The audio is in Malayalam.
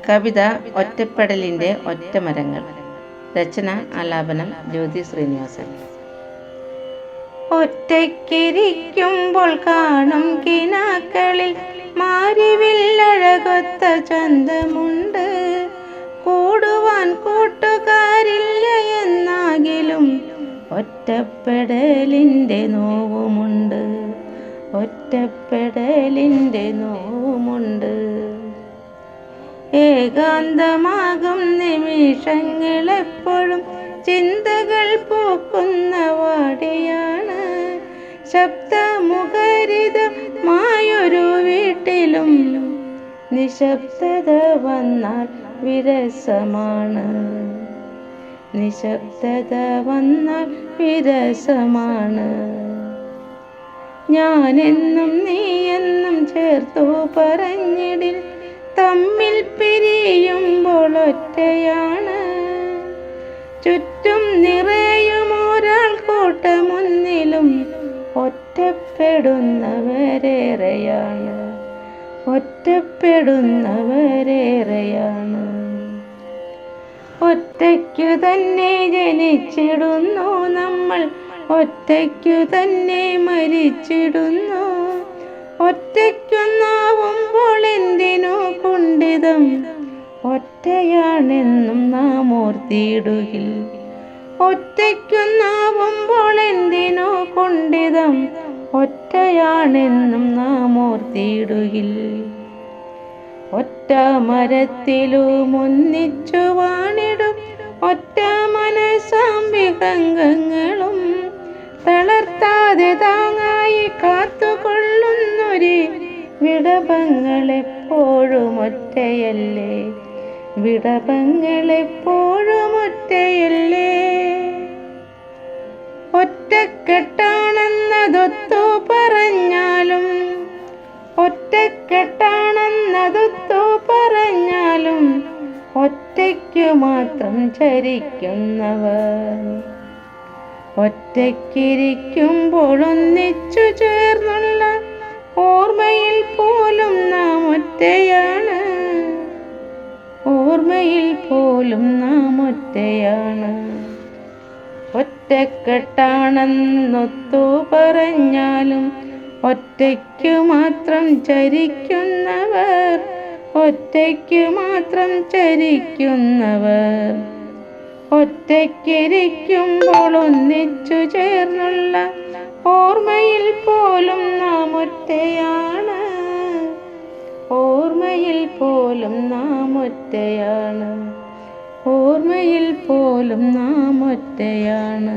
കവിത ഒറ്റപ്പെടലിൻ്റെ ഒറ്റമരങ്ങൾ. രചന ആലാപനം ജ്യോതി ശ്രീനിവാസൻ. ഒറ്റയ്ക്കിരിക്കുമ്പോൾ കാണും കിനാക്കളിൽ മാരിവില്ലഴകൊത്ത ചന്തമുണ്ട്. കൂടുവാൻ കൂട്ടുകാരില്ല എന്നാകിലും ഒറ്റപ്പെടലിൻ്റെ നോവുമുണ്ട്. ഒറ്റപ്പെടലിൻ്റെ നോവുമുണ്ട്. ഏകാന്തമാകും നിമിഷങ്ങളെപ്പോഴും ചിന്തകൾ പൂക്കുന്ന വാടിയാണ്. ശബ്ദമുഖരിതമായൊരു വീട്ടിലും നിശബ്ദത വന്നാൽ വിരസമാണ്. നിശബ്ദത വന്നാൽ വിരസമാണ്. ഞാനെന്നും നീയെന്നും ചേർത്തു പറഞ്ഞിടിൽ തമ്മിൽ പിരിയുമ്പോൾ ഒറ്റയാണ്. ചുറ്റും നിറയും ഒരാൾ കൂട്ടമുന്നിലും ഒറ്റപ്പെടുന്നവരേറെയാണ്. ഒറ്റപ്പെടുന്നവരേറെയാണ്. ഒറ്റയ്ക്കു തന്നെ ജനിച്ചിടുന്നു നമ്മൾ, ഒറ്റയ്ക്കു തന്നെ മരിച്ചിടുന്നു. ഒറ്റയ്ക്കൊന്നാവുമ്പോൾ എന്തിനു കുണ്ഠിതം, ഒറ്റയാണെന്നും നാം ഓർത്തിടുകിൽ. ഒറ്റയ്ക്കൊന്നാവുമ്പോൾ എന്തിനു കുണ്ഠിതം, ഒറ്റയാണെന്നും നാം ഓർത്തിടുകിൽ. ഒറ്റ മരത്തിലും ഒന്നിച്ചു വാണിടും ഒറ്റ മനസ്സാം വിഹംഗങ്ങളും തളർത്താതെ താങ്ങായി കാത്തുകൊള്ളുന്നൊരു വിടവങ്ങളെപ്പോഴും ഒറ്റയല്ലേ. വിടവങ്ങളെപ്പോഴും ഒറ്റയല്ലേ. ഒറ്റക്കെട്ടാണെന്നതൊത്തു പറഞ്ഞാലും, ഒറ്റക്കെട്ടാണെന്നതൊത്തു പറഞ്ഞാലും ഒറ്റയ്ക്കു മാത്രം ചരിക്കുന്നവർ. ഒറ്റയ്ക്കിരിക്കുമ്പോൾ ഒന്നിച്ചു ചേർന്നുള്ള ഓർമ്മയിൽ പോലും നാം ഒറ്റയാണ്. ഓർമ്മയിൽ പോലും നാം ഒറ്റയാണ്. ഒറ്റക്കെട്ടാണെന്നൊത്തു പറഞ്ഞാലും ഒറ്റയ്ക്കു മാത്രം ചരിക്കുന്നവർ. ഒറ്റയ്ക്കു മാത്രം ചരിക്കുന്നവർ. ഒറ്റയ്ക്കിരിക്കുമ്പോൾ ഒന്നിച്ചു ചേർന്നുള്ള ഓർമ്മയിൽ പോലും നാം ഒറ്റയാണ്. ഓർമ്മയിൽ പോലും നാം ഒറ്റയാണ്. ഓർമ്മയിൽ പോലും നാം ഒറ്റയാണ്.